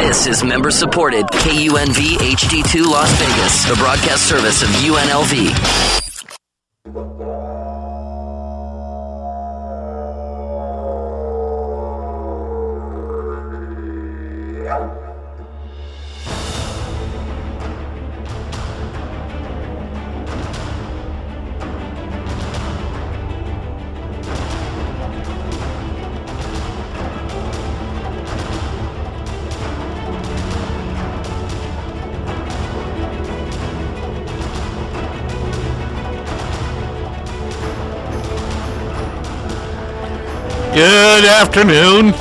This is member-supported KUNV HD2 Las Vegas, the broadcast service of UNLV. Good afternoon.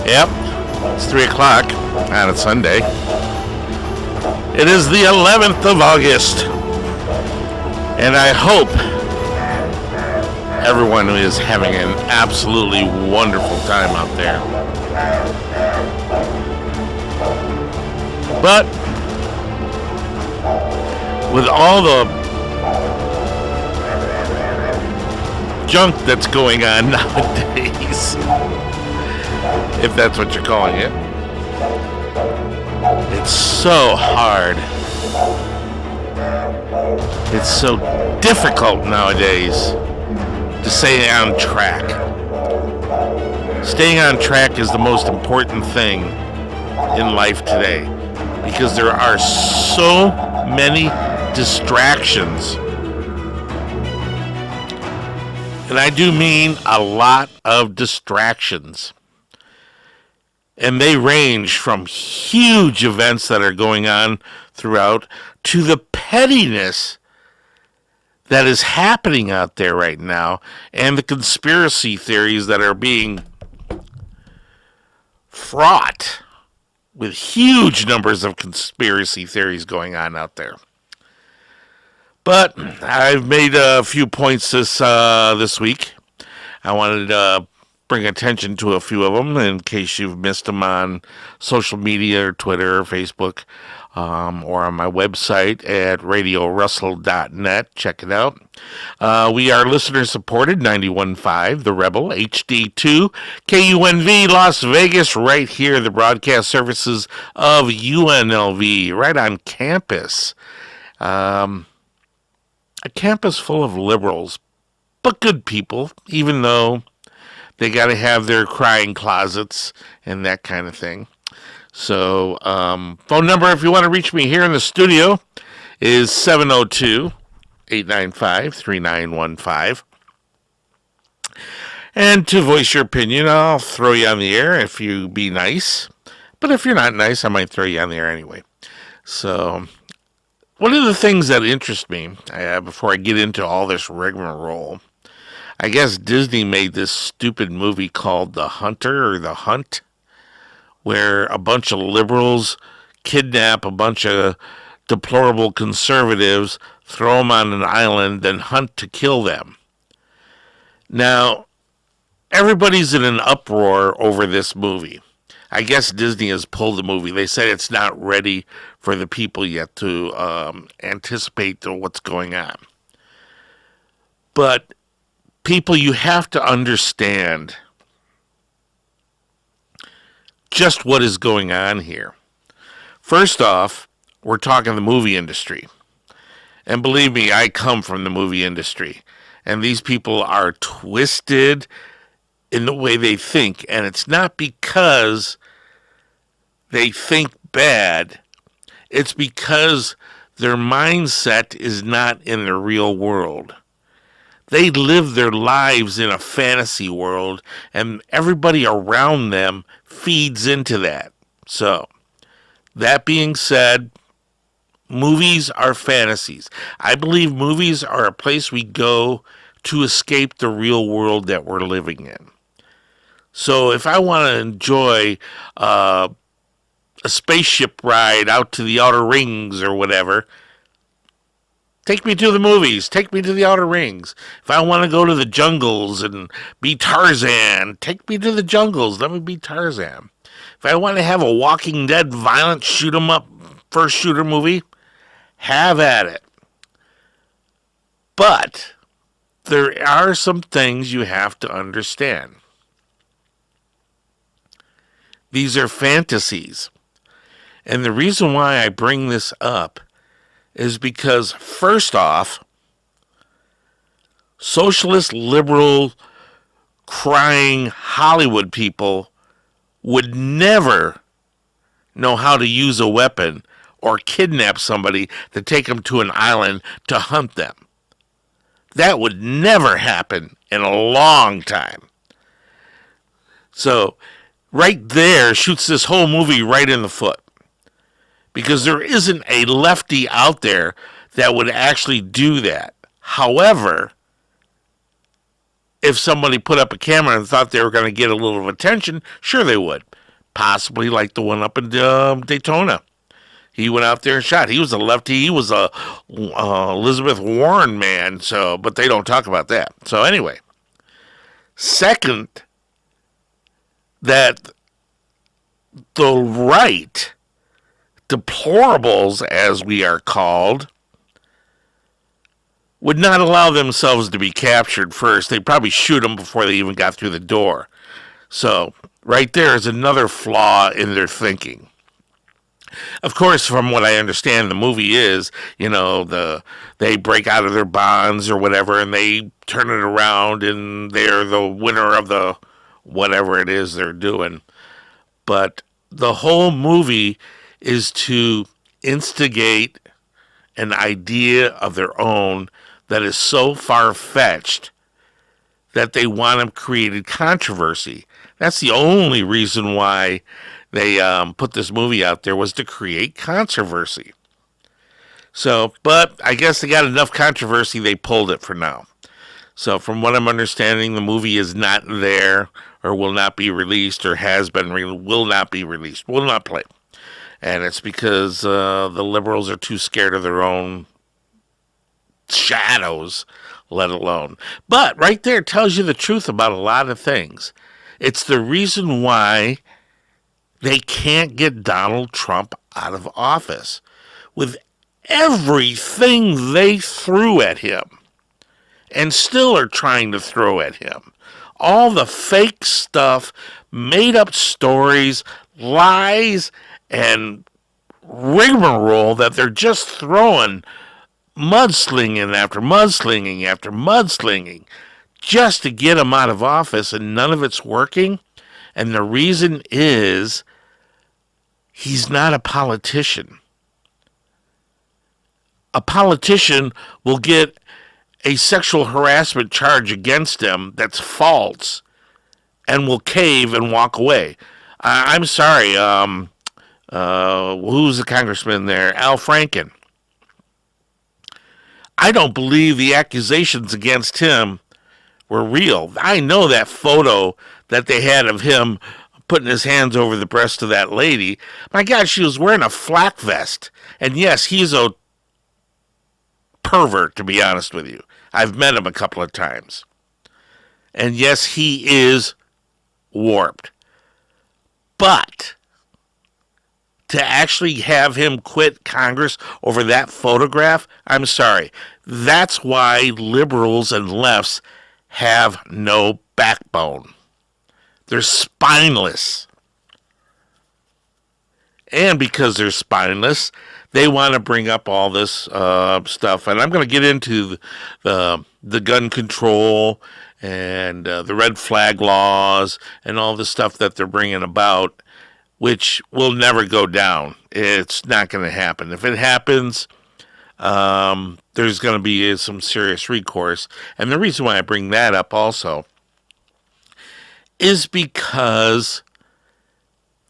Yep, it's 3 o'clock on a Sunday. It is the 11th of August, and I hope everyone is having an absolutely wonderful time out there. But with all the junk that's going on nowadays, if that's what you're calling it, it's so hard. It's so difficult nowadays to stay on track. Staying on track is the most important thing in life today because there are so many distractions. And I do mean a lot of distractions. And they range from huge events that are going on throughout to the pettiness that is happening out there right now and the conspiracy theories that are being fraught with huge numbers of conspiracy theories going on out there. But I've made a few points this week. I wanted to bring attention to a few of them in case you've missed them on social media or Twitter or Facebook or on my website at radiorussell.net. Check it out. We are listener supported, 91.5, The Rebel, HD2, KUNV, Las Vegas, right here, the broadcast services of UNLV, right on campus. A campus full of liberals, but good people, even though they got to have their crying closets and that kind of thing. So, phone number, if you want to reach me here in the studio, is 702-895-3915. And to voice your opinion, I'll throw you on the air if you be nice. But if you're not nice, I might throw you on the air anyway. So one of the things that interest me, before I get into all this rigmarole, I guess Disney made this stupid movie called The Hunter or The Hunt, where a bunch of liberals kidnap a bunch of deplorable conservatives, throw them on an island, then hunt to kill them. Now, everybody's in an uproar over this movie. I guess Disney has pulled the movie. They said it's not ready for the people yet to anticipate what's going on. But people, you have to understand just what is going on here. First off, we're talking the movie industry. And believe me, I come from the movie industry. And these people are twisted in the way they think. And it's not because they think bad. It's because their mindset is not in the real world. They live their lives in a fantasy world, and everybody around them feeds into that. So, that being said, movies are fantasies. I believe movies are a place we go to escape the real world that we're living in. So, if I want to enjoy a spaceship ride out to the outer rings or whatever, take me to the movies. Take me to the outer rings. If I want to go to the jungles and be Tarzan, take me to the jungles. Let me be Tarzan. If I want to have a Walking Dead violent shoot-'em-up first shooter movie, have at it. But there are some things you have to understand. These are fantasies. And the reason why I bring this up is because, first off, socialist, liberal, crying Hollywood people would never know how to use a weapon or kidnap somebody to take them to an island to hunt them. That would never happen in a long time. So, right there shoots this whole movie right in the foot. Because there isn't a lefty out there that would actually do that. However, if somebody put up a camera and thought they were going to get a little attention, sure they would. Possibly like the one up in Daytona. He went out there and shot. He was a lefty. He was a Elizabeth Warren man. So, but they don't talk about that. So anyway, second, that the right, deplorables as we are called, would not allow themselves to be captured first. They'd probably shoot them before they even got through the door. So right there is another flaw in their thinking. Of course, from what I understand, the movie is, they break out of their bonds or whatever, and they turn it around, and they're the winner of the whatever it is they're doing. But the whole movie is to instigate an idea of their own that is so far-fetched that they want to create controversy. That's the only reason why they put this movie out there, was to create controversy. So, but I guess they got enough controversy, they pulled it for now. So from what I'm understanding, the movie is not there, or will not be released, or has been, will not be released, will not play. And it's because the liberals are too scared of their own shadows, let alone. But right there tells you the truth about a lot of things. It's the reason why they can't get Donald Trump out of office. With everything they threw at him, and still are trying to throw at him. All the fake stuff, made up stories, lies, and rigmarole that they're just throwing mudslinging after mudslinging after mudslinging just to get him out of office, and none of it's working. And the reason is he's not a politician. A politician will get a sexual harassment charge against him that's false and will cave and walk away. I'm sorry, who's the congressman there? Al Franken. I don't believe the accusations against him were real. I know that photo that they had of him putting his hands over the breast of that lady. My God, she was wearing a flak vest. And yes, he's a pervert, to be honest with you. I've met him a couple of times. And yes, he is warped. But to actually have him quit Congress over that photograph, I'm sorry. That's why liberals and lefts have no backbone. They're spineless. And because they're spineless, they want to bring up all this stuff. And I'm going to get into the gun control and the red flag laws and all the stuff that they're bringing about, which will never go down. It's not going to happen. If it happens, there's going to be some serious recourse. And the reason why I bring that up also is because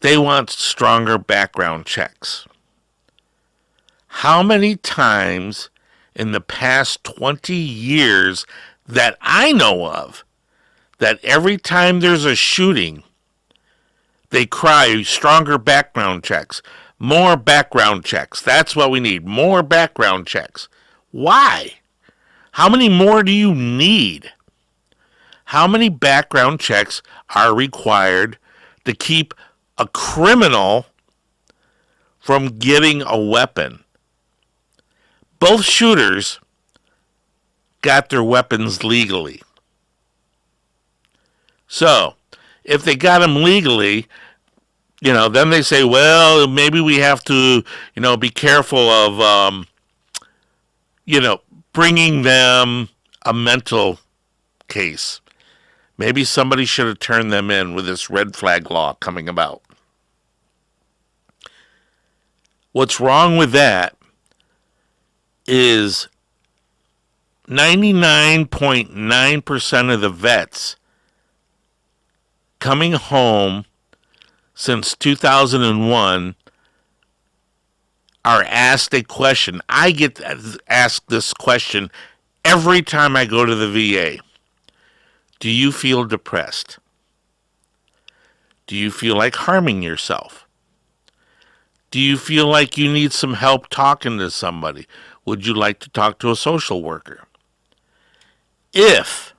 they want stronger background checks. How many times in the past 20 years that I know of, that every time there's a shooting, they cry stronger background checks, more background checks. That's what we need, more background checks. Why? How many more do you need? How many background checks are required to keep a criminal from getting a weapon? Both shooters got their weapons legally. So, if they got them legally, then they say, well, maybe we have to, be careful of, you know, bringing them a mental case. Maybe somebody should have turned them in with this red flag law coming about. What's wrong with that is 99.9% of the vets coming home since 2001 are asked a question. I get asked this question every time I go to the VA. Do you feel depressed? Do you feel like harming yourself? Do you feel like you need some help talking to somebody? Would you like to talk to a social worker? If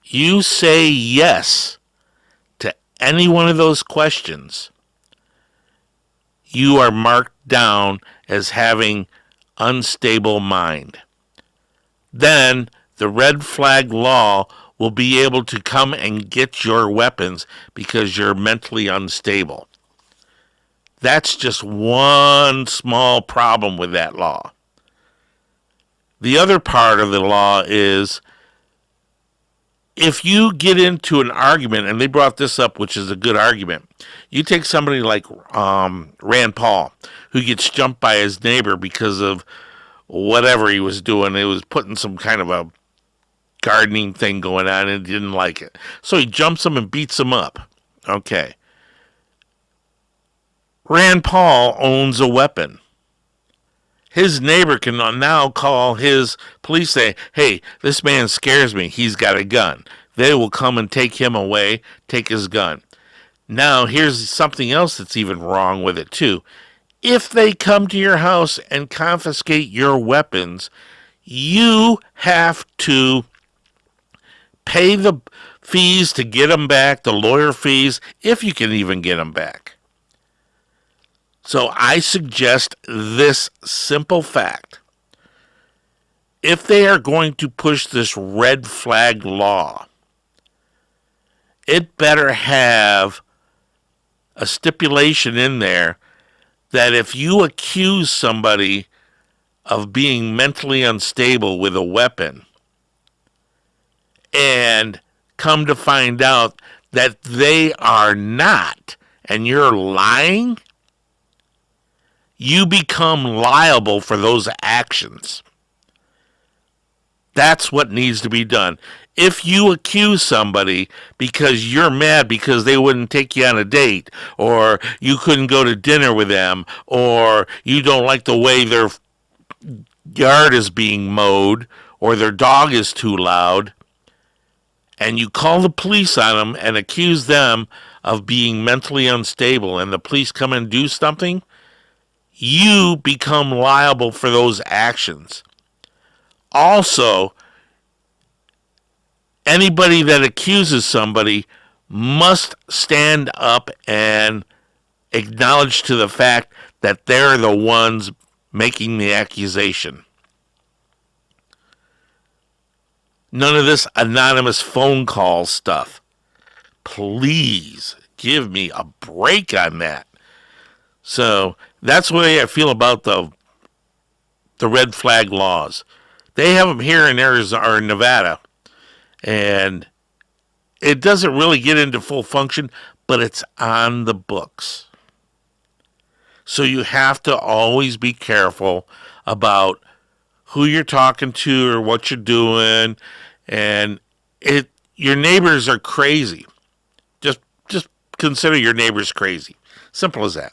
you say yes to any one of those questions, you are marked down as having unstable mind. Then the red flag law will be able to come and get your weapons because you're mentally unstable. That's just one small problem with that law. The other part of the law is if you get into an argument, and they brought this up, which is a good argument. You take somebody like Rand Paul, who gets jumped by his neighbor because of whatever he was doing. It was putting some kind of a gardening thing going on, and he didn't like it. So he jumps him and beats him up. Okay. Rand Paul owns a weapon. His neighbor can now call his police, say, hey, this man scares me. He's got a gun. They will come and take him away, take his gun. Now, here's something else that's even wrong with it, too. If they come to your house and confiscate your weapons, you have to pay the fees to get them back, the lawyer fees, if you can even get them back. So I suggest this simple fact. If they are going to push this red flag law, it better have a stipulation in there that if you accuse somebody of being mentally unstable with a weapon and come to find out that they are not, and you're lying, you become liable for those actions. That's what needs to be done. If you accuse somebody because you're mad because they wouldn't take you on a date, or you couldn't go to dinner with them, or you don't like the way their yard is being mowed, or their dog is too loud, and you call the police on them and accuse them of being mentally unstable, and the police come and do something, you become liable for those actions. Also, anybody that accuses somebody must stand up and acknowledge to the fact that they're the ones making the accusation. None of this anonymous phone call stuff. Please give me a break on that. So that's the way I feel about the red flag laws. They have them here in Arizona or Nevada, and it doesn't really get into full function, but it's on the books. So you have to always be careful about who you're talking to or what you're doing, and your neighbors are crazy. Just consider your neighbors crazy. Simple as that.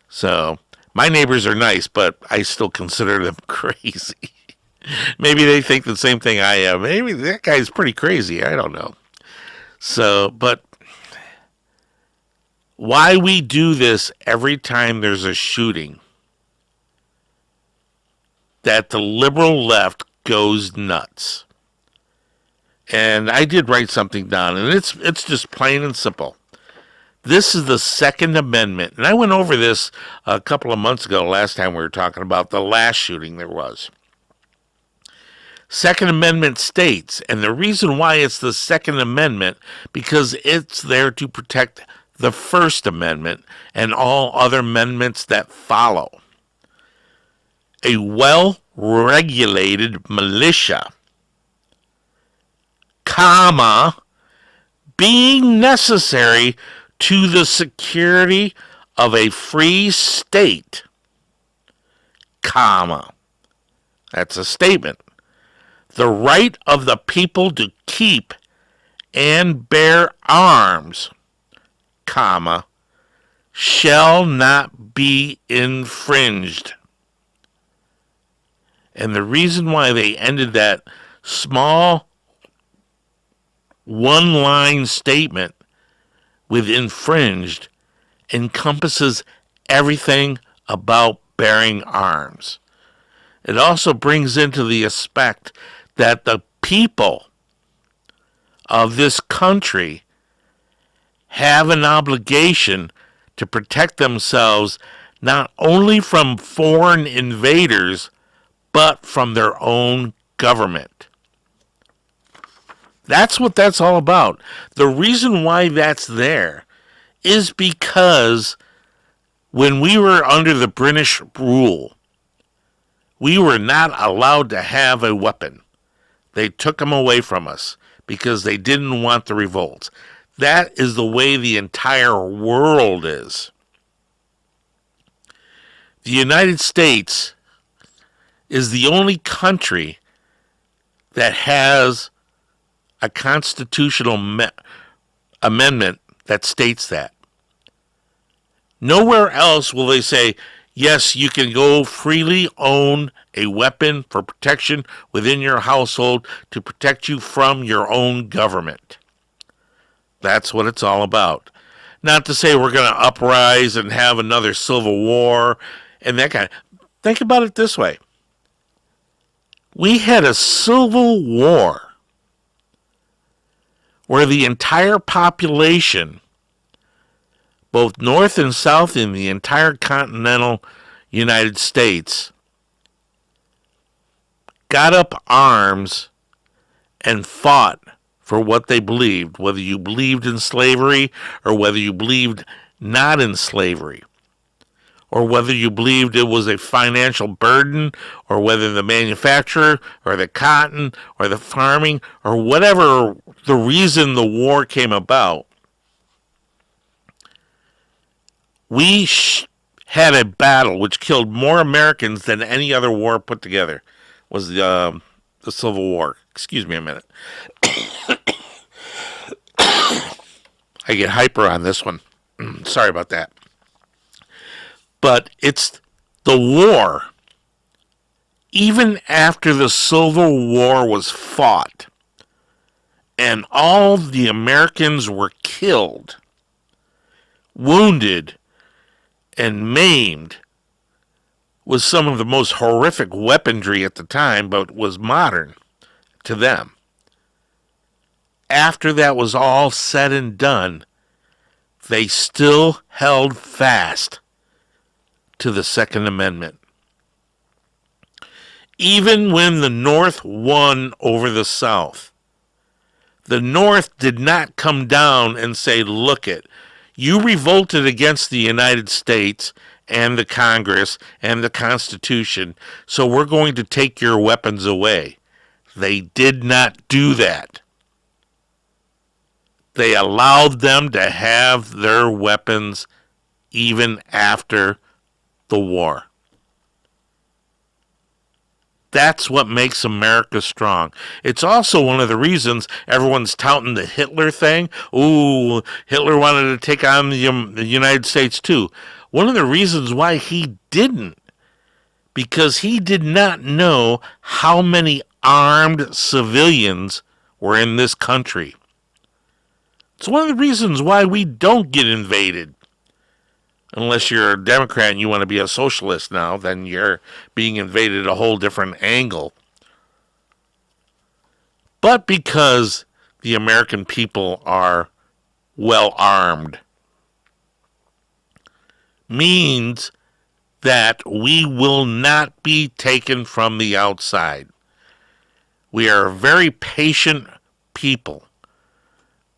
So my neighbors are nice, but I still consider them crazy. Maybe they think the same thing I am. Maybe that guy's pretty crazy. I don't know. So, but why we do this every time there's a shooting, that the liberal left goes nuts. And I did write something down, and it's just plain and simple. This is the Second Amendment. And I went over this a couple of months ago, last time we were talking about the last shooting there was. Second Amendment states, and the reason why it's the Second Amendment, because it's there to protect the First Amendment and all other amendments that follow. A well-regulated militia, comma, being necessary to the security of a free state, comma. That's a statement. The right of the people to keep and bear arms, comma, shall not be infringed. And the reason why they ended that small one-line statement with infringed encompasses everything about bearing arms. It also brings into the aspect that the people of this country have an obligation to protect themselves not only from foreign invaders, but from their own government. That's what that's all about. The reason why that's there is because when we were under the British rule, we were not allowed to have a weapon. They took them away from us because they didn't want the revolts. That is the way the entire world is. The United States is the only country that has a constitutional amendment that states that. Nowhere else will they say, yes, you can go freely own a weapon for protection within your household to protect you from your own government. That's what it's all about. Not to say we're going to uprise and have another civil war and that kind of. Think about it this way. We had a civil war where the entire population, both north and south in the entire continental United States, got up arms and fought for what they believed, whether you believed in slavery or whether you believed not in slavery, or whether you believed it was a financial burden, or whether the manufacturer or the cotton or the farming or whatever the reason the war came about. We had a battle which killed more Americans than any other war put together. Was the Civil War. Excuse me a minute. I get hyper on this one. Sorry about that. But it's the war. Even after the Civil War was fought and all the Americans were killed, wounded, and maimed, was some of the most horrific weaponry at the time, but was modern to them. After that was all said and done, they still held fast to the Second Amendment. Even when the North won over the South, the North did not come down and say, look it, you revolted against the United States and the Congress and the Constitution, so we're going to take your weapons away. They did not do that. They allowed them to have their weapons even after the war. That's what makes America strong. It's also one of the reasons everyone's touting the Hitler thing. Ooh, Hitler wanted to take on the United States too. One of the reasons why he didn't, because he did not know how many armed civilians were in this country. It's one of the reasons why we don't get invaded. Unless you're a Democrat and you want to be a socialist now, then you're being invaded a whole different angle. But because the American people are well armed, means that we will not be taken from the outside. We are a very patient people.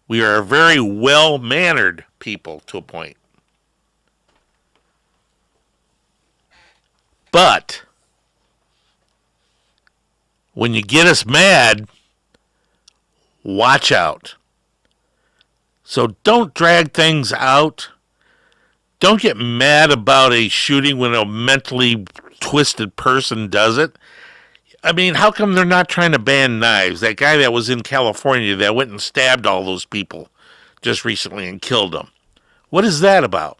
We are a very well-mannered people to a point. But when you get us mad, watch out. So don't drag things out. Don't get mad about a shooting when a mentally twisted person does it. I mean, how come they're not trying to ban knives? That guy that was in California that went and stabbed all those people just recently and killed them. What is that about?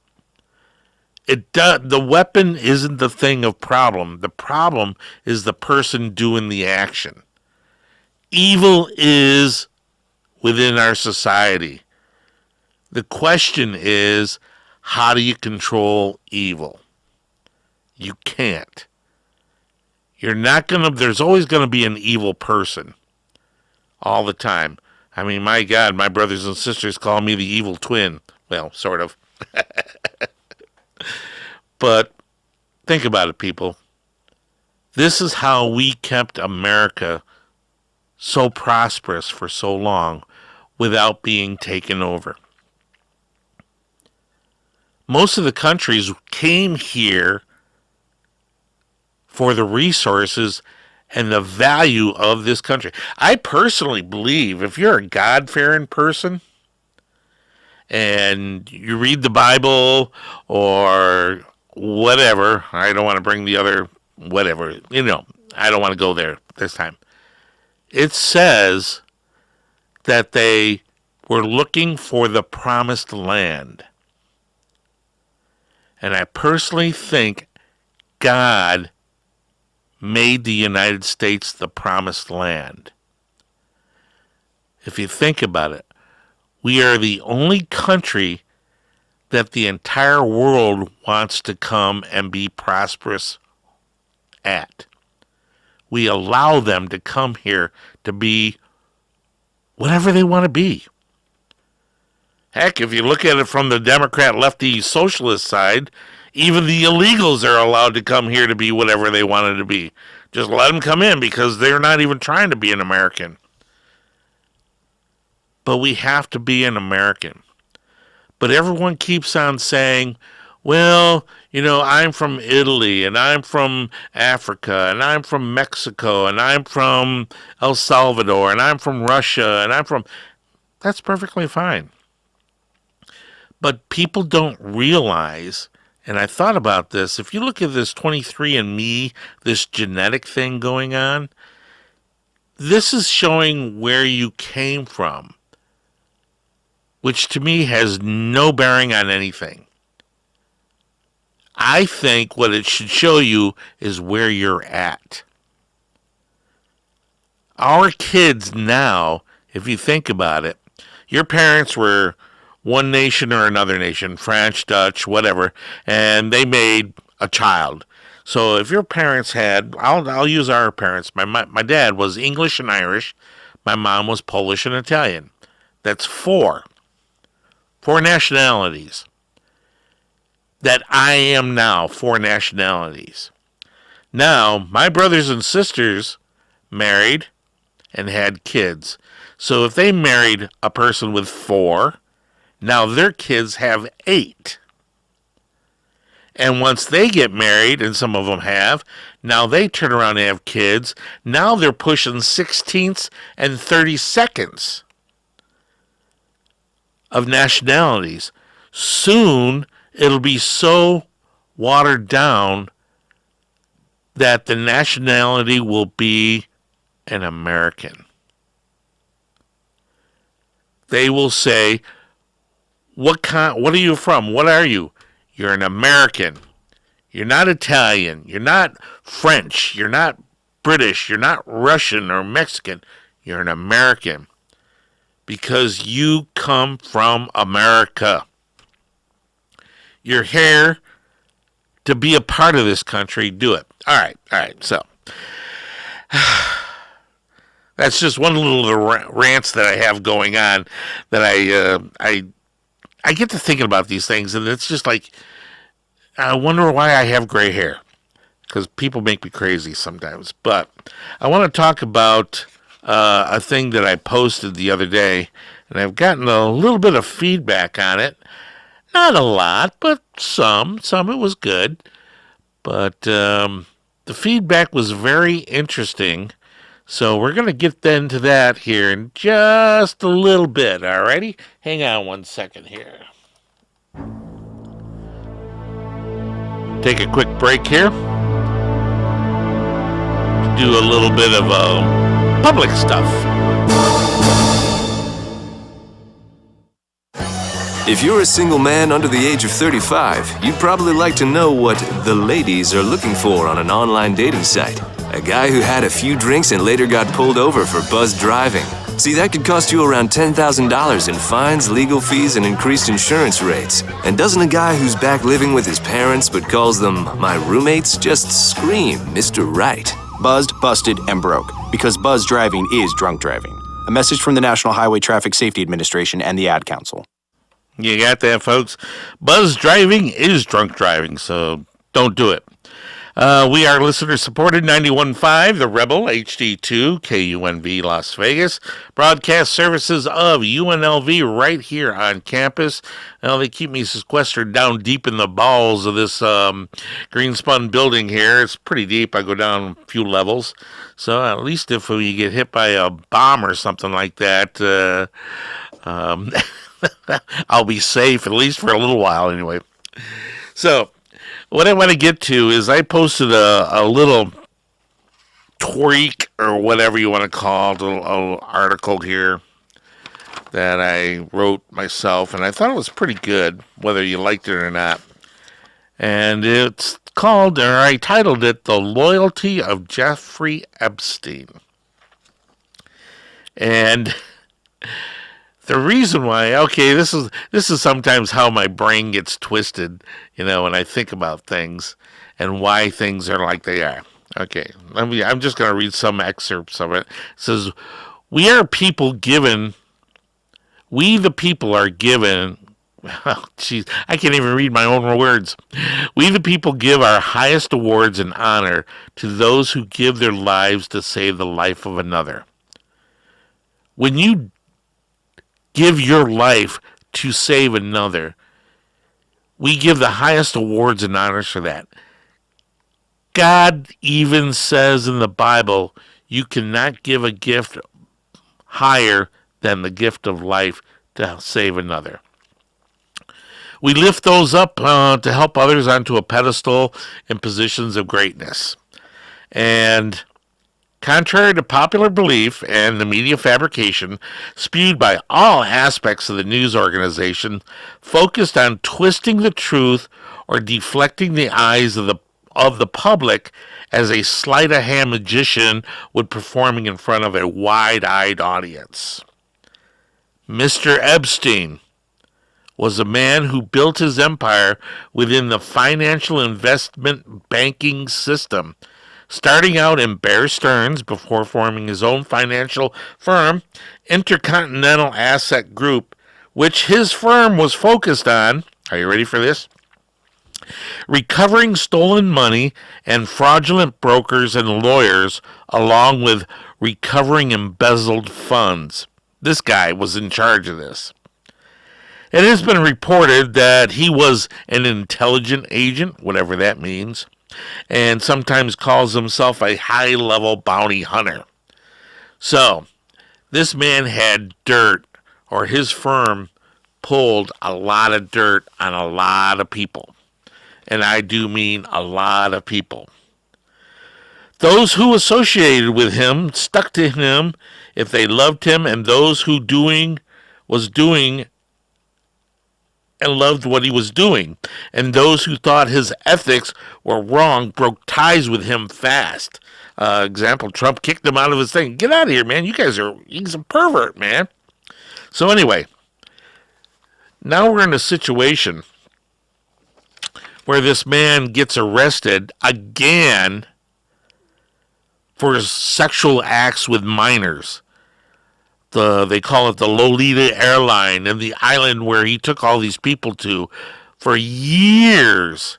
The weapon isn't the thing of problem. The problem is the person doing the action. Evil is within our society. The question is, how do you control evil? You can't. There's always going to be an evil person. All the time. I mean, my God, my brothers and sisters call me the evil twin. Well, sort of. But think about it, people. This is how we kept America so prosperous for so long without being taken over. Most of the countries came here for the resources and the value of this country. I personally believe if you're a God-fearing person and you read the Bible or whatever, I don't want to bring the other whatever, I don't want to go there this time. It says that they were looking for the promised land. And I personally think God made the United States the promised land. If you think about it, we are the only country that the entire world wants to come and be prosperous at. We allow them to come here to be whatever they want to be. Heck, if you look at it from the Democrat, lefty, socialist side, even the illegals are allowed to come here to be whatever they wanted to be. Just let them come in because they're not even trying to be an American. But we have to be an American. But everyone keeps on saying, well, I'm from Italy, and I'm from Africa, and I'm from Mexico, and I'm from El Salvador, and I'm from Russia, and That's perfectly fine. But people don't realize, and I thought about this, if you look at this 23andMe, this genetic thing going on, this is showing where you came from, which to me has no bearing on anything. I think what it should show you is where you're at. Our kids now, if you think about it, your parents were one nation or another nation, French, Dutch, whatever, and they made a child. So if your parents had, I'll use our parents. My dad was English and Irish. My mom was Polish and Italian. That's four nationalities. That I am now, four nationalities. Now, my brothers and sisters married and had kids. So if they married a person with four, now their kids have 8. And once they get married, and some of them have, now they turn around and have kids. Now they're pushing 16ths and 32nds of nationalities. Soon, it'll be so watered down that the nationality will be an American. They will say, what are you from? What are you? You're an American. You're not Italian. You're not French. You're not British. You're not Russian or Mexican. You're an American. Because you come from America. You're here to be a part of this country. Do it. All right. So that's just one little rants that I have going on that I get to thinking about these things, and it's just like, I wonder why I have gray hair, because people make me crazy sometimes. But I want to talk about a thing that I posted the other day, and I've gotten a little bit of feedback on it. Not a lot, but some. Some it was good. But the feedback was very interesting. So we're going to get into that here in just a little bit, alrighty? Hang on one second here. Take a quick break here. Do a little bit of public stuff. If you're a single man under the age of 35, you'd probably like to know what the ladies are looking for on an online dating site. A guy who had a few drinks and later got pulled over for buzzed driving. See, that could cost you around $10,000 in fines, legal fees, and increased insurance rates. And doesn't a guy who's back living with his parents but calls them my roommates just scream Mr. Right? Buzzed, busted, and broke. Because buzz driving is drunk driving. A message from the National Highway Traffic Safety Administration and the Ad Council. You got that, folks? Buzz driving is drunk driving, so don't do it. We are listener-supported 91.5, The Rebel, HD2, KUNV, Las Vegas. Broadcast services of UNLV right here on campus. Now, they keep me sequestered down deep in the bowels of this green-spun building here. It's pretty deep. I go down a few levels. So at least if we get hit by a bomb or something like that, I'll be safe, at least for a little while anyway. So what I want to get to is I posted a little tweak or whatever you want to call it, a little article here that I wrote myself, and I thought it was pretty good, whether you liked it or not. And it's called, or I titled it, The Loyalty of Jeffrey Epstein. And the reason why, okay, this is sometimes how my brain gets twisted, when I think about things and why things are like they are. Okay, I'm just going to read some excerpts of it. It says, we the people are given, oh, geez, I can't even read my own words. We the people give our highest awards and honor to those who give their lives to save the life of another. When you give your life to save another, we give the highest awards and honors for that. God even says in the Bible, you cannot give a gift higher than the gift of life to save another. We lift those up to help others onto a pedestal in positions of greatness. And contrary to popular belief and the media fabrication spewed by all aspects of the news organization, focused on twisting the truth or deflecting the eyes of the public as a sleight-of-hand magician would performing in front of a wide-eyed audience. Mr. Epstein was a man who built his empire within the financial investment banking system, starting out in Bear Stearns before forming his own financial firm, Intercontinental Asset Group, which his firm was focused on, are you ready for this? Recovering stolen money and fraudulent brokers and lawyers, along with recovering embezzled funds. This guy was in charge of this. It has been reported that he was an intelligent agent, whatever that means, and sometimes calls himself a high-level bounty hunter. So, this man had dirt, or his firm pulled a lot of dirt on a lot of people. And I do mean a lot of people. Those who associated with him stuck to him if they loved him, and those who was doing and loved what he was doing, and those who thought his ethics were wrong broke ties with him fast. Example, Trump kicked him out of his thing. Get out of here, man. He's a pervert, man. So anyway, now we're in a situation where this man gets arrested again for sexual acts with minors. They call it the Lolita airline and the island where he took all these people to for years.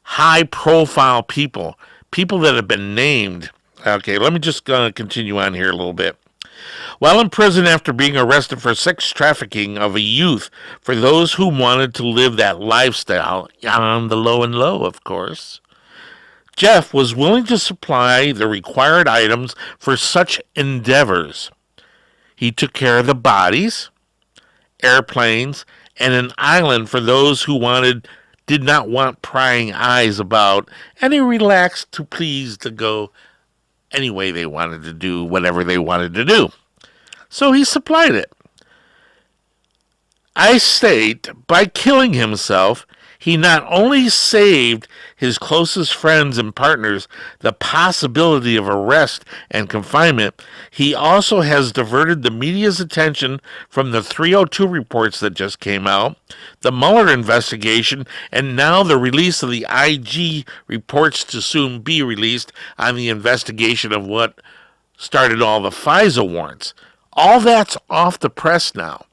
High-profile people that have been named. Okay, let me just continue on here a little bit. While in prison after being arrested for sex trafficking of a youth for those who wanted to live that lifestyle, on the low and low, of course, Jeff was willing to supply the required items for such endeavors. He took care of the bodies, airplanes, and an island for those who did not want prying eyes about, and he relaxed to please to go any way they wanted to do whatever they wanted to do. So he supplied it. I state, by killing himself, he not only saved his closest friends and partners the possibility of arrest and confinement, he also has diverted the media's attention from the 302 reports that just came out, the Mueller investigation, and now the release of the IG reports to soon be released on the investigation of what started all the FISA warrants. All that's off the press now.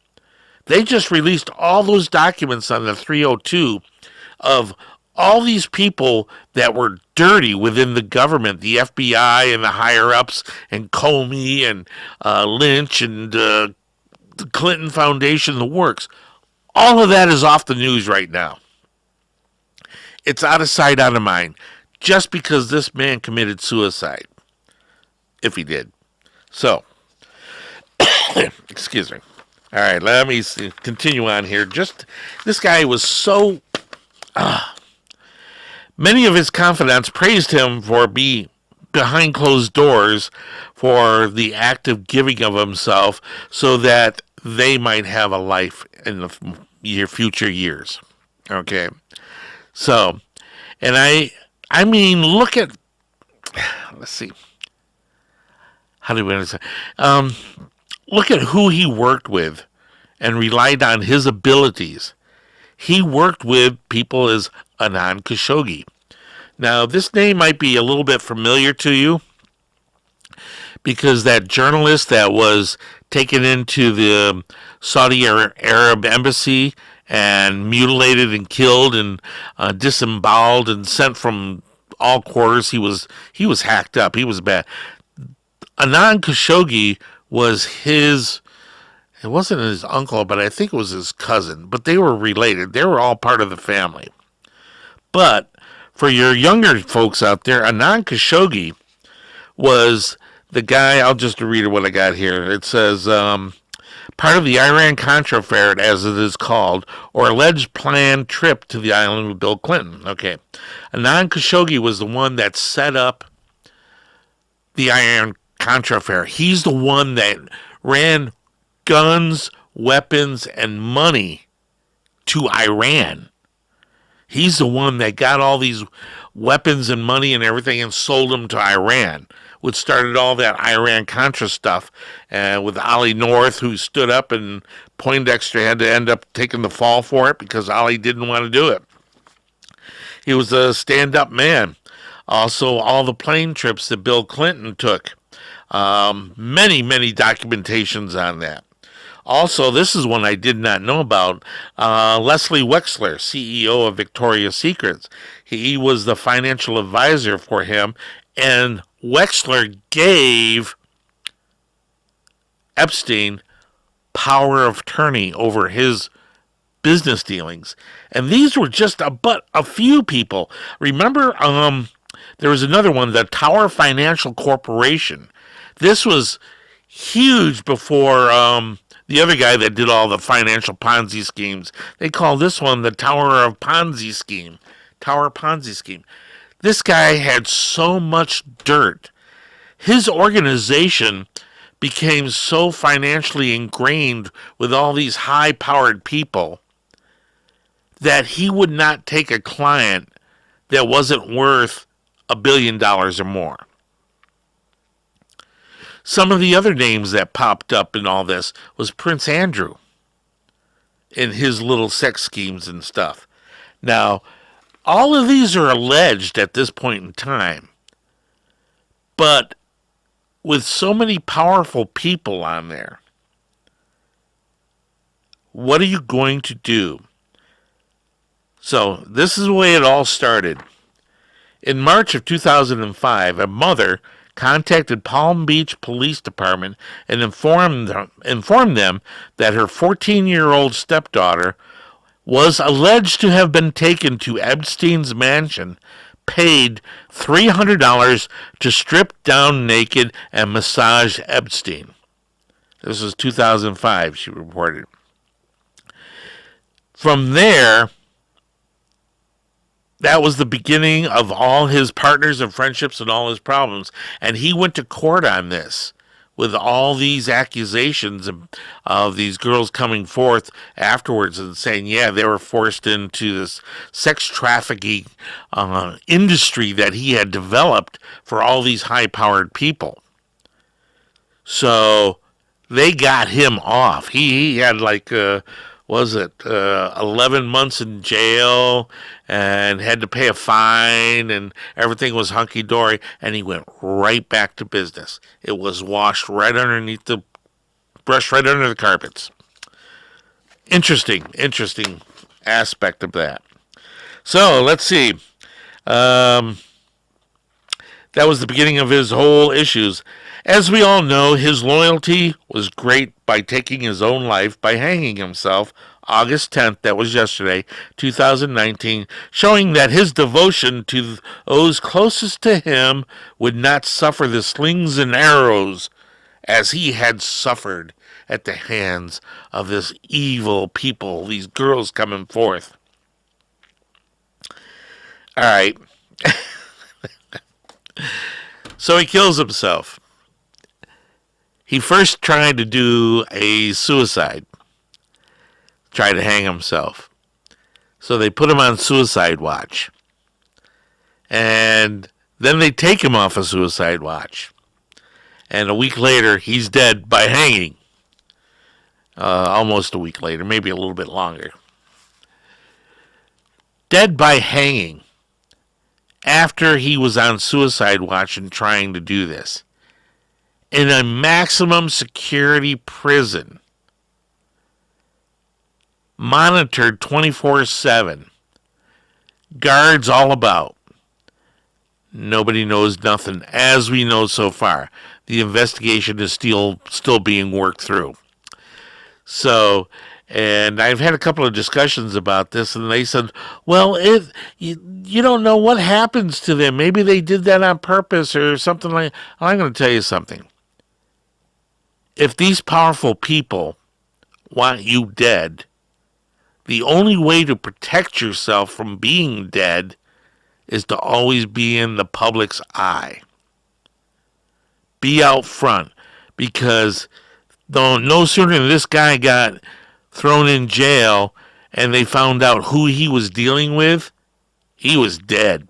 They just released all those documents on the 302 of all these people that were dirty within the government, the FBI and the higher-ups, and Comey and Lynch and the Clinton Foundation, the works. All of that is off the news right now. It's out of sight, out of mind, just because this man committed suicide, if he did. So, excuse me. All right, let me continue on here. This guy was so... many of his confidants praised him for behind closed doors for the active giving of himself so that they might have a life in the future years. Okay? So, and I mean, look at... Let's see. How do we understand? Look at who he worked with and relied on his abilities. He worked with people as Anand Khashoggi. Now, this name might be a little bit familiar to you because that journalist that was taken into the Saudi Arab embassy and mutilated and killed and disemboweled and sent from all quarters, he was hacked up. He was bad. Anand Khashoggi was it wasn't his uncle, but I think it was his cousin. But they were related. They were all part of the family. But for your younger folks out there, Anand Khashoggi was the guy, I'll just read what I got here. It says, part of the Iran-Contra affair, as it is called, or alleged planned trip to the island with Bill Clinton. Okay. Anand Khashoggi was the one that set up the Iran-Contra affair. He's the one that ran guns, weapons, and money to Iran. He's the one that got all these weapons and money and everything and sold them to Iran, which started all that Iran-Contra stuff with Ollie North, who stood up, and Poindexter had to end up taking the fall for it because Ollie didn't want to do it. He was a stand-up man. Also, all the plane trips that Bill Clinton took. Many documentations on that. Also, this is one I did not know about. Leslie Wexler, CEO of Victoria's Secrets. He was the financial advisor for him, and Wexler gave Epstein power of attorney over his business dealings. And these were just but a few people. Remember, there was another one, the Tower Financial Corporation. This was huge before the other guy that did all the financial Ponzi schemes. They call this one the Tower Ponzi Scheme. This guy had so much dirt. His organization became so financially ingrained with all these high-powered people that he would not take a client that wasn't worth $1 billion or more. Some of the other names that popped up in all this was Prince Andrew and his little sex schemes and stuff. Now, all of these are alleged at this point in time. But with so many powerful people on there, what are you going to do? So, this is the way it all started. In March of 2005, a mother contacted Palm Beach Police Department and informed them that her 14-year-old stepdaughter was alleged to have been taken to Epstein's mansion, paid $300 to strip down naked and massage Epstein. This was 2005, she reported. From there, that was the beginning of all his partners and friendships and all his problems. And he went to court on this with all these accusations of these girls coming forth afterwards and saying, yeah, they were forced into this sex trafficking industry that he had developed for all these high-powered people. So they got him off. He had 11 months in jail and had to pay a fine, and everything was hunky-dory, and he went right back to business. It was washed right underneath brushed right under the carpets. Interesting aspect of that. So, let's see. That was the beginning of his whole issues. As we all know, his loyalty was great by taking his own life by hanging himself August 10th, that was yesterday, 2019, showing that his devotion to those closest to him would not suffer the slings and arrows as he had suffered at the hands of this evil people, these girls coming forth. All right. So he kills himself. He first tried to do a suicide, tried to hang himself. So they put him on suicide watch. And then they take him off of suicide watch. And a week later, he's dead by hanging. Almost a week later, maybe a little bit longer. Dead by hanging after he was on suicide watch and trying to do this. In a maximum security prison, monitored 24/7, guards all about. Nobody knows nothing, as we know so far. The investigation is still being worked through. So, and I've had a couple of discussions about this, and they said, well, you don't know what happens to them. Maybe they did that on purpose or something like that. I'm going to tell you something. If these powerful people want you dead, the only way to protect yourself from being dead is to always be in the public's eye. Be out front, because no sooner than this guy got thrown in jail and they found out who he was dealing with, he was dead.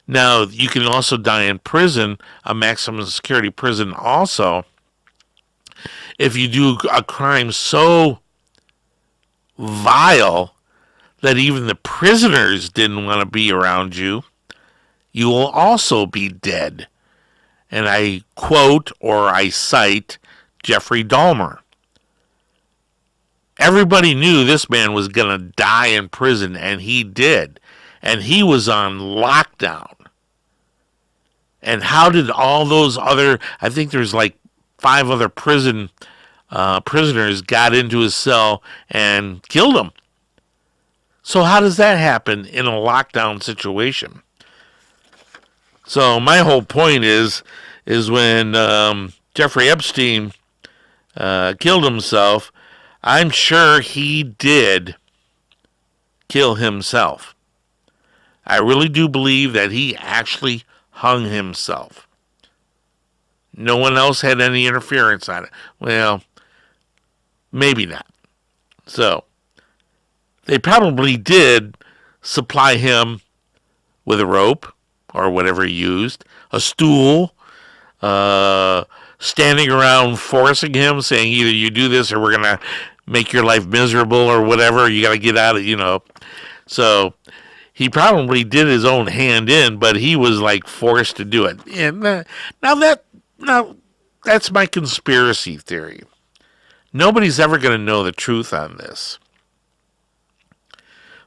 Now, you can also die in prison, a maximum security prison also, if you do a crime so vile that even the prisoners didn't want to be around you, you will also be dead. And I quote, or I cite, Jeffrey Dahmer. Everybody knew this man was going to die in prison, and he did. And he was on lockdown. And how did all those other, I think there's like 5 other prisoners got into his cell and killed him. So how does that happen in a lockdown situation? So my whole point is when Jeffrey Epstein killed himself, I'm sure he did kill himself. I really do believe that he actually hung himself. No one else had any interference on it. Well, maybe not. So, they probably did supply him with a rope, or whatever he used, a stool, standing around forcing him, saying either you do this or we're going to make your life miserable or whatever, you got to get out of, So, he probably did his own hand in, but he was like forced to do it. And now that's my conspiracy theory. Nobody's ever going to know the truth on this.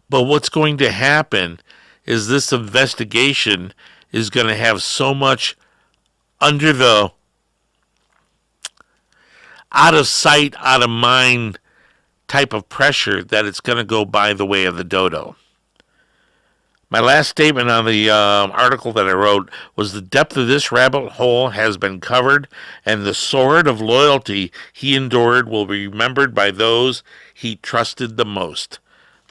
But what's going to happen is this investigation is going to have so much under the out of sight, out of mind type of pressure that it's going to go by the way of the dodo. My last statement on the article that I wrote was the depth of this rabbit hole has been covered, and the sword of loyalty he endured will be remembered by those he trusted the most.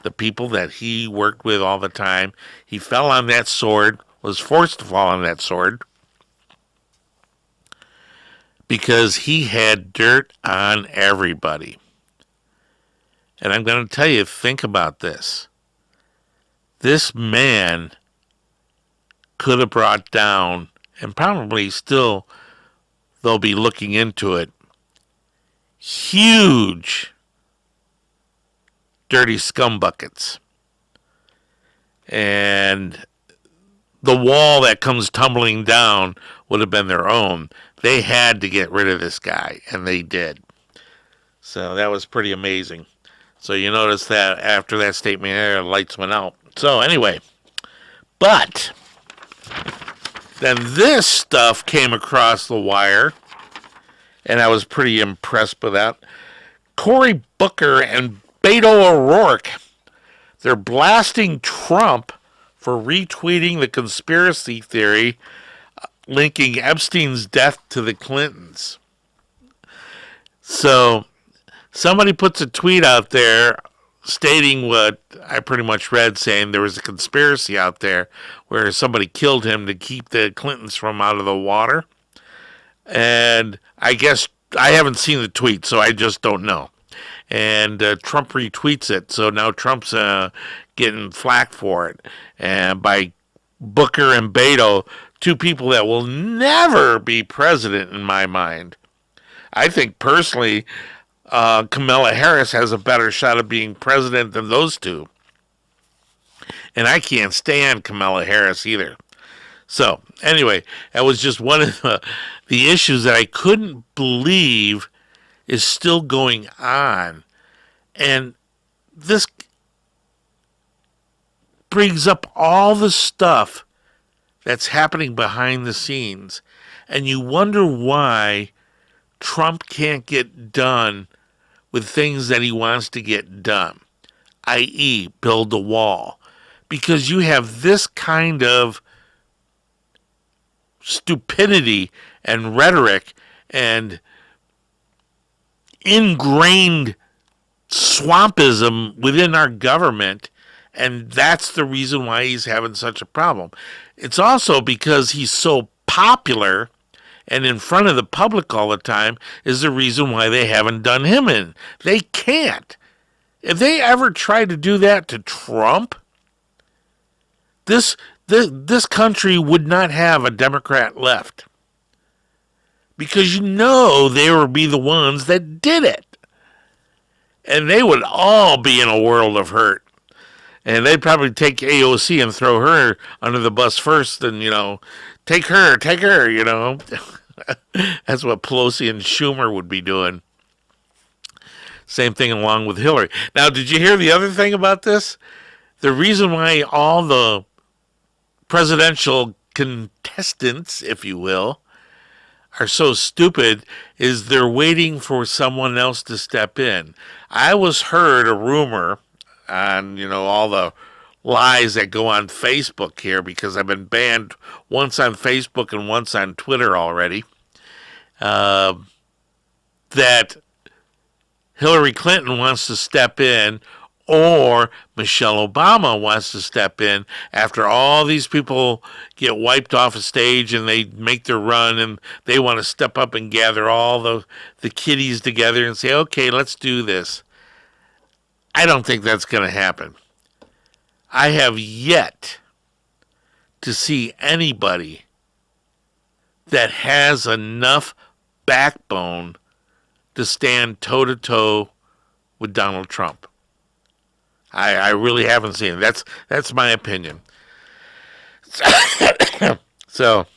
The people that he worked with all the time. He fell on that sword, was forced to fall on that sword, because he had dirt on everybody. And I'm going to tell you, think about this. This man could have brought down, and probably still they'll be looking into it, huge dirty scumbuckets. And the wall that comes tumbling down would have been their own. They had to get rid of this guy, and they did. So that was pretty amazing. So you notice that after that statement, the lights went out. So anyway, but then this stuff came across the wire, and I was pretty impressed with that. Cory Booker and Beto O'Rourke, they're blasting Trump for retweeting the conspiracy theory linking Epstein's death to the Clintons. So somebody puts a tweet out there stating what I pretty much read, saying there was a conspiracy out there where somebody killed him to keep the Clintons from out of the water. And I guess I haven't seen the tweet, so I just don't know. And Trump retweets it, so now Trump's getting flack for it. And by Booker and Beto, two people that will never be president in my mind. I think personally, Kamala Harris has a better shot of being president than those two. And I can't stand Kamala Harris either. So, anyway, that was just one of the issues that I couldn't believe is still going on. And this brings up all the stuff that's happening behind the scenes. And you wonder why Trump can't get done with things that he wants to get done, i.e., build a wall. Because you have this kind of stupidity and rhetoric and ingrained swampism within our government, and that's the reason why he's having such a problem. It's also because he's so popular and in front of the public all the time is the reason why they haven't done him in. They can't. If they ever tried to do that to Trump, this country would not have a Democrat left. Because they would be the ones that did it. And they would all be in a world of hurt. And they'd probably take AOC and throw her under the bus first and, take her, That's what Pelosi and Schumer would be doing. Same thing along with Hillary. Now, did you hear the other thing about this? The reason why all the presidential contestants, if you will, are so stupid is they're waiting for someone else to step in. I heard a rumor on, all the lies that go on Facebook here, because I've been banned once on Facebook and once on Twitter already, that Hillary Clinton wants to step in, or Michelle Obama wants to step in after all these people get wiped off a stage and they make their run, and they want to step up and gather all the kiddies together and say, okay, let's do this. I don't think that's going to happen. I have yet to see anybody that has enough backbone to stand toe-to-toe with Donald Trump. I really haven't seen it. That's my opinion. So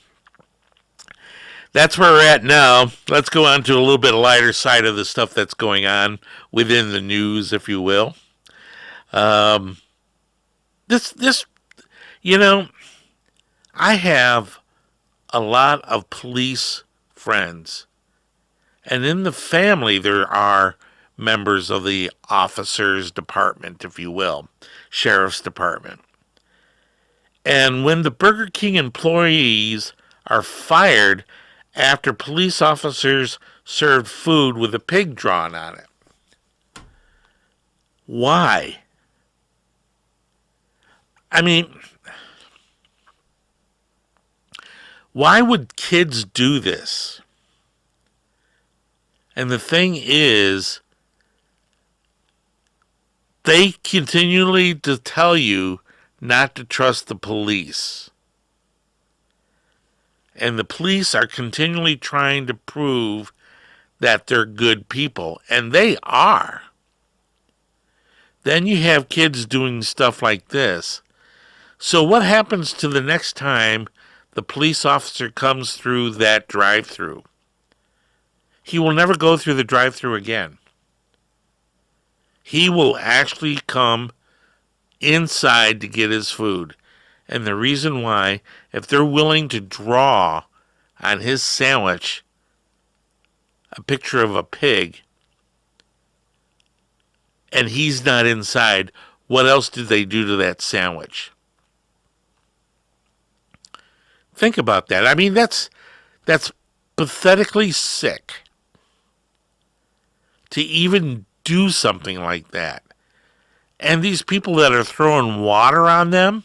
that's where we're at now. Let's go on to a little bit lighter side of the stuff that's going on within the news, if you will. I have a lot of police friends. And in the family, there are members of the officer's department, if you will, sheriff's department. And when the Burger King employees are fired after police officers served food with a pig drawn on it, why? I mean, why would kids do this? And the thing is, they continually to tell you not to trust the police. And the police are continually trying to prove that they're good people. And they are. Then you have kids doing stuff like this. So what happens to the next time the police officer comes through that drive-thru? He will never go through the drive-thru again. He will actually come inside to get his food. And the reason why, if they're willing to draw on his sandwich a picture of a pig, and he's not inside, what else did they do to that sandwich? Think about that. I mean, that's pathetically sick to even do something like that. And these people that are throwing water on them,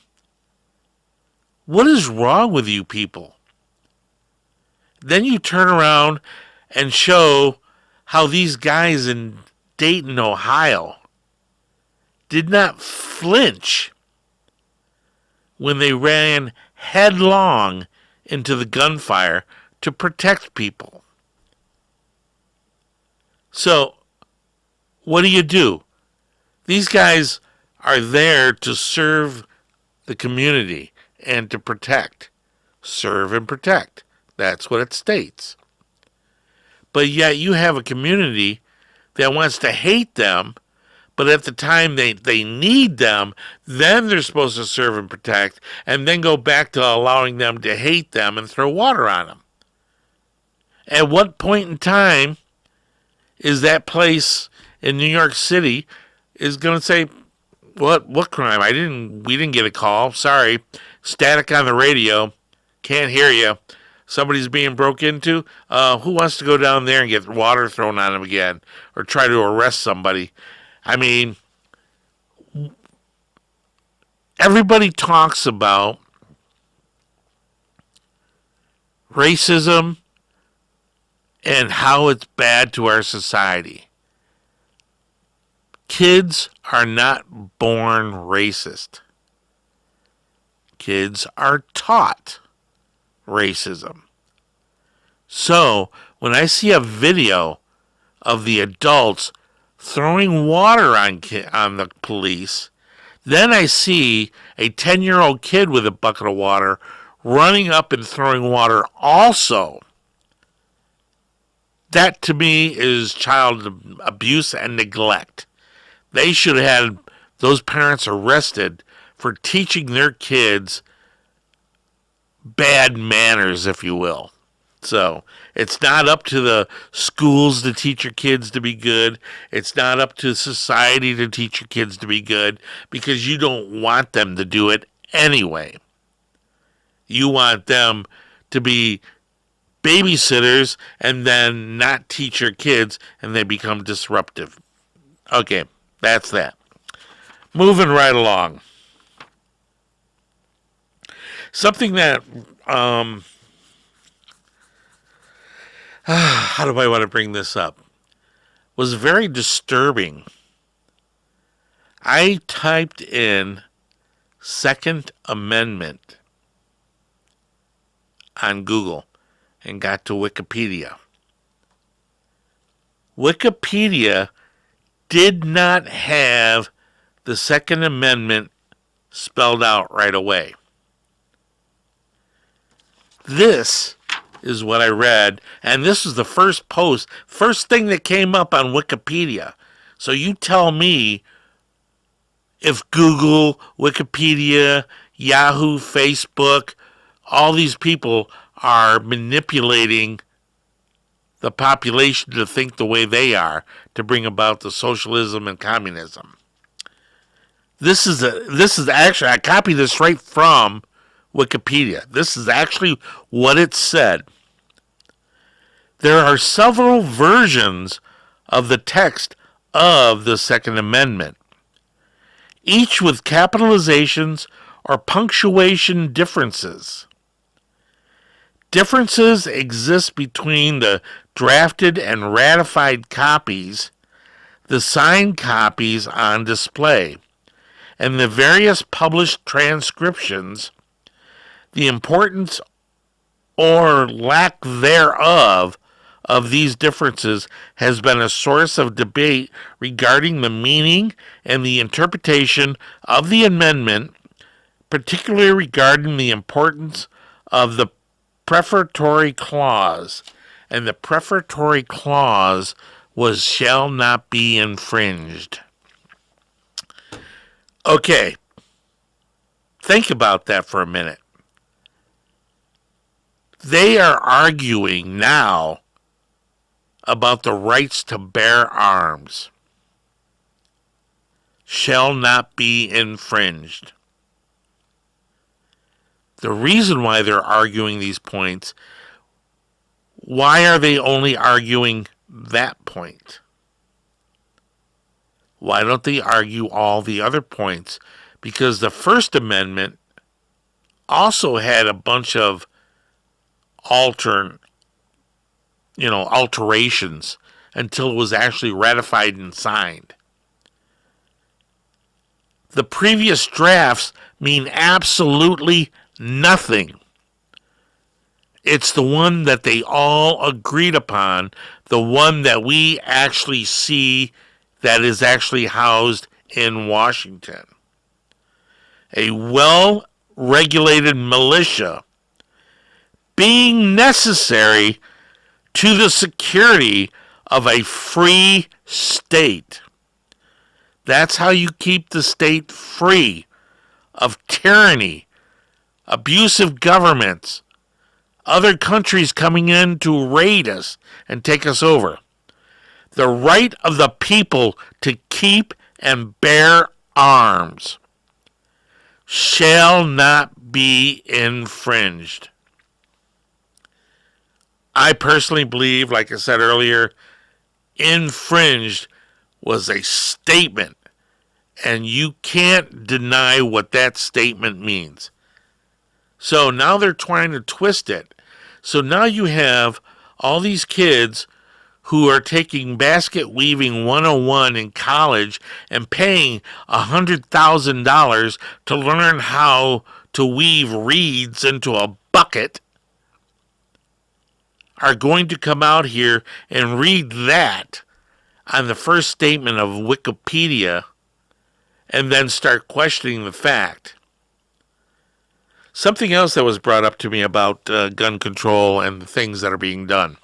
what is wrong with you people? Then you turn around and show how these guys in Dayton, Ohio, did not flinch when they ran headlong into the gunfire to protect people. So, what do? These guys are there to serve the community and to protect. Serve and protect. That's what it states. But yet you have a community that wants to hate them, but at the time they need them, then they're supposed to serve and protect, and then go back to allowing them to hate them and throw water on them. At what point in time is that place in New York City is going to say, what crime? We didn't get a call. Sorry. Static on the radio. Can't hear you. Somebody's being broke into. Who wants to go down there and get water thrown on them again or try to arrest somebody? I mean, everybody talks about racism and how it's bad to our society. Kids are not born racist. Kids are taught racism. So, when I see a video of the adults throwing water on the police, then I see a 10-year-old kid with a bucket of water running up and throwing water also. That, to me, is child abuse and neglect. They should have had those parents arrested for teaching their kids bad manners, if you will. So, it's not up to the schools to teach your kids to be good. It's not up to society to teach your kids to be good, because you don't want them to do it anyway. You want them to be babysitters and then not teach your kids, and they become disruptive. Okay, that's that. Moving right along. Something that, how do I want to bring this up, was very disturbing. I typed in Second Amendment on Google and got to Wikipedia. Wikipedia did not have the Second Amendment spelled out right away. This is what I read, and this is the first thing that came up on Wikipedia. So you tell me if Google, Wikipedia, Yahoo, Facebook, all these people are manipulating the population to think the way they are to bring about the socialism and communism. This is actually, I copied this right from Wikipedia. This is actually what it said. There are several versions of the text of the Second Amendment, each with capitalizations or punctuation differences. Differences exist between the drafted and ratified copies, the signed copies on display, and the various published transcriptions. The importance or lack thereof of these differences has been a source of debate regarding the meaning and the interpretation of the amendment, particularly regarding the importance of the prefatory clause. And the prefatory clause was shall not be infringed. Okay, think about that for a minute. They are arguing now about the rights to bear arms. Shall not be infringed. The reason why they're arguing these points, why are they only arguing that point? Why don't they argue all the other points? Because the First Amendment also had a bunch of alterations until it was actually ratified and signed. The previous drafts mean absolutely nothing. It's the one that they all agreed upon, the one that we actually see that is actually housed in Washington. A well-regulated militia being necessary to the security of a free state. That's how you keep the state free of tyranny, abusive governments, other countries coming in to raid us and take us over. The right of the people to keep and bear arms shall not be infringed. I personally believe, like I said earlier, infringed was a statement, and you can't deny what that statement means. So now they're trying to twist it. So now you have all these kids who are taking basket weaving 101 in college and paying $100,000 to learn how to weave reeds into a bucket, are going to come out here and read that on the first statement of Wikipedia and then start questioning the fact. Something else that was brought up to me about gun control and the things that are being done.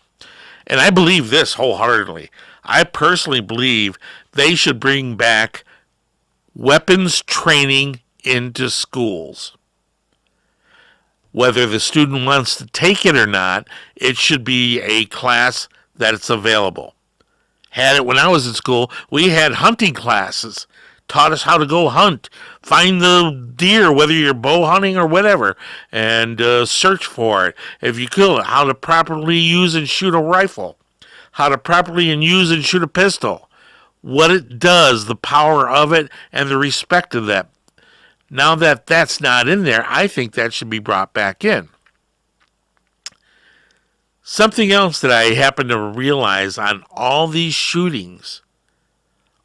And I believe this wholeheartedly. I personally believe they should bring back weapons training into schools. Whether the student wants to take it or not, it should be a class that it's available. Had it when I was in school, we had hunting classes. Taught us how to go hunt, find the deer, whether you're bow hunting or whatever, and search for it. If you kill it, how to properly use and shoot a rifle, how to properly use and shoot a pistol, what it does, the power of it, and the respect of that. Now that that's not in there, I think that should be brought back in. Something else that I happen to realize on all these shootings,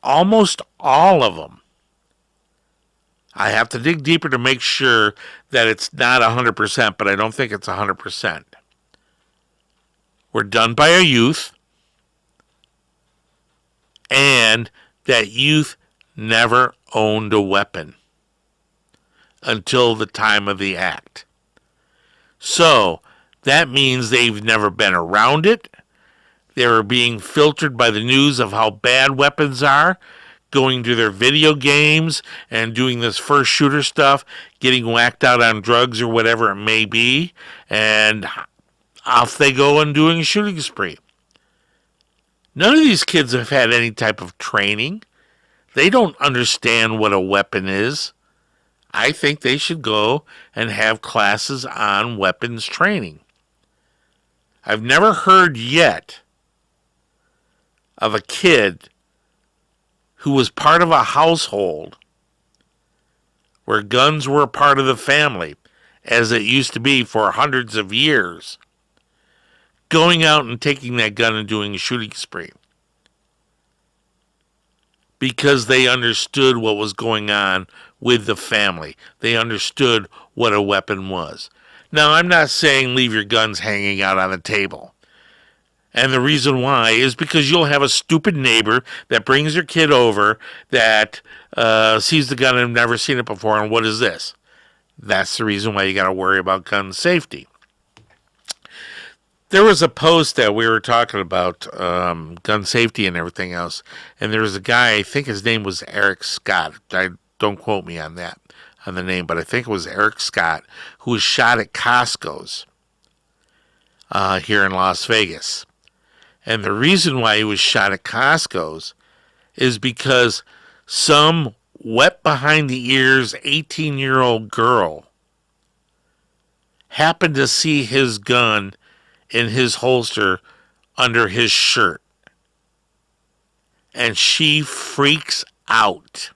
almost all of them, I have to dig deeper to make sure that it's not 100%, but I don't think it's 100%. Were done by a youth, and that youth never owned a weapon until the time of the act. So, that means they've never been around it. They were being filtered by the news of how bad weapons are, going to their video games and doing this first shooter stuff, getting whacked out on drugs or whatever it may be, and off they go and doing a shooting spree. None of these kids have had any type of training. They don't understand what a weapon is. I think they should go and have classes on weapons training. I've never heard yet of a kid who was part of a household where guns were a part of the family, as it used to be for hundreds of years, going out and taking that gun and doing a shooting spree. Because they understood what was going on with the family. They understood what a weapon was. Now, I'm not saying leave your guns hanging out on the table. And the reason why is because you'll have a stupid neighbor that brings their kid over that sees the gun and have never seen it before, and what is this? That's the reason why you got to worry about gun safety. There was a post that we were talking about gun safety and everything else, and there was a guy, I think his name was Eric Scott. Don't quote me on that, on the name, but I think it was Eric Scott, who was shot at Costco's here in Las Vegas. And the reason why he was shot at Costco's is because some wet behind the ears 18-year-old girl happened to see his gun in his holster under his shirt. And she freaks out.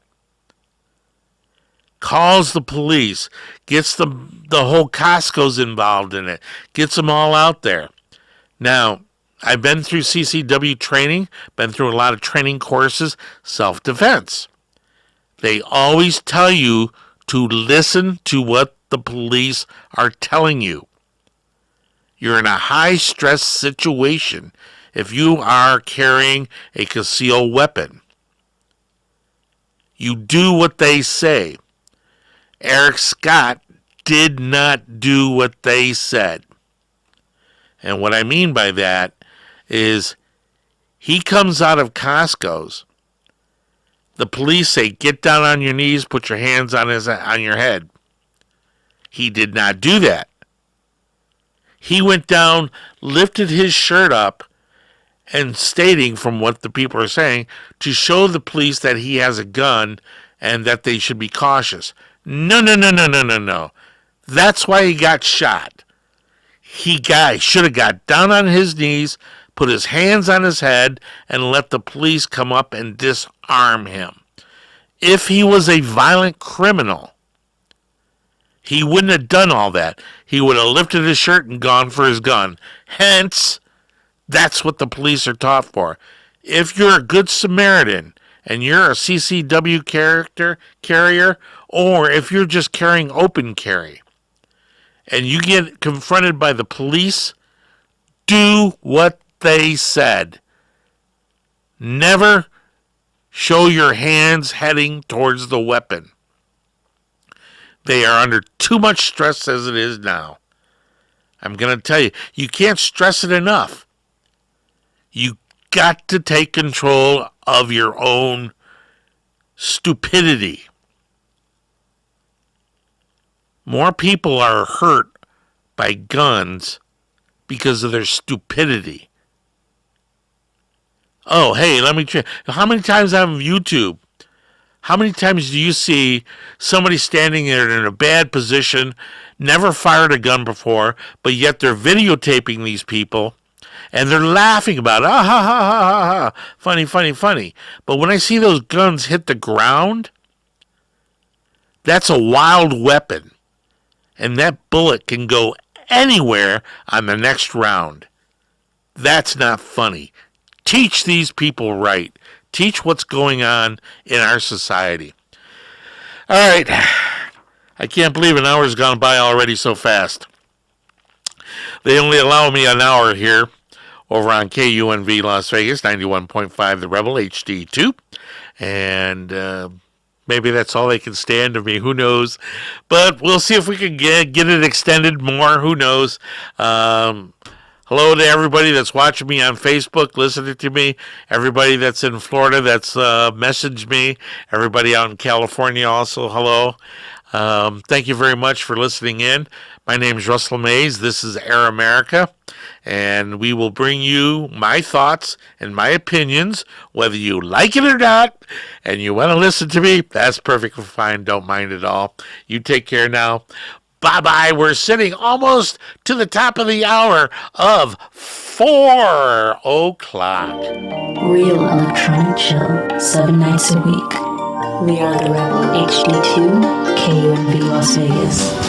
Calls the police, gets the whole Costco's involved in it, gets them all out there. Now, I've been through CCW training, been through a lot of training courses, self-defense. They always tell you to listen to what the police are telling you. You're in a high-stress situation if you are carrying a concealed weapon. You do what they say. Eric Scott did not do what they said. And what I mean by that is he comes out of Costco's. The police say, get down on your knees, put your hands on your head. He did not do that. He went down, lifted his shirt up, and stating, from what the people are saying, to show the police that he has a gun and that they should be cautious. No. That's why he got shot. He should have got down on his knees, put his hands on his head, and let the police come up and disarm him. If he was a violent criminal, he wouldn't have done all that. He would have lifted his shirt and gone for his gun. Hence, that's what the police are taught for. If you're a good Samaritan and you're a CCW carrier, or if you're just carrying open carry, and you get confronted by the police, do what they said. Never show your hands heading towards the weapon. They are under too much stress as it is now. I'm going to tell you, you can't stress it enough. You got to take control of your own stupidity. More people are hurt by guns because of their stupidity. Oh, hey, let me try. How many times on YouTube, how many times do you see somebody standing there in a bad position, never fired a gun before, but yet they're videotaping these people, and they're laughing about it. Ah, ha, ha, ha, ha, ha. Funny. But when I see those guns hit the ground, that's a wild weapon. And that bullet can go anywhere on the next round. That's not funny. Teach these people right. Teach what's going on in our society. All right. I can't believe an hour's gone by already so fast. They only allow me an hour here over on KUNV Las Vegas, 91.5 The Rebel HD2. And maybe that's all they can stand of me. Who knows? But we'll see if we can get it extended more. Who knows? Hello to everybody that's watching me on Facebook, listening to me. Everybody that's in Florida that's messaged me. Everybody out in California also, hello. Thank you very much for listening in. My name is Russell Mays. This is Air America, and we will bring you my thoughts and my opinions, whether you like it or not, and you want to listen to me, that's perfectly fine. Don't mind at all. You take care now. Bye-bye. We're sitting almost to the top of the hour of 4 o'clock. Real electronic chill, 7 nights a week. We are the Rebel HD2, KUNV Las Vegas.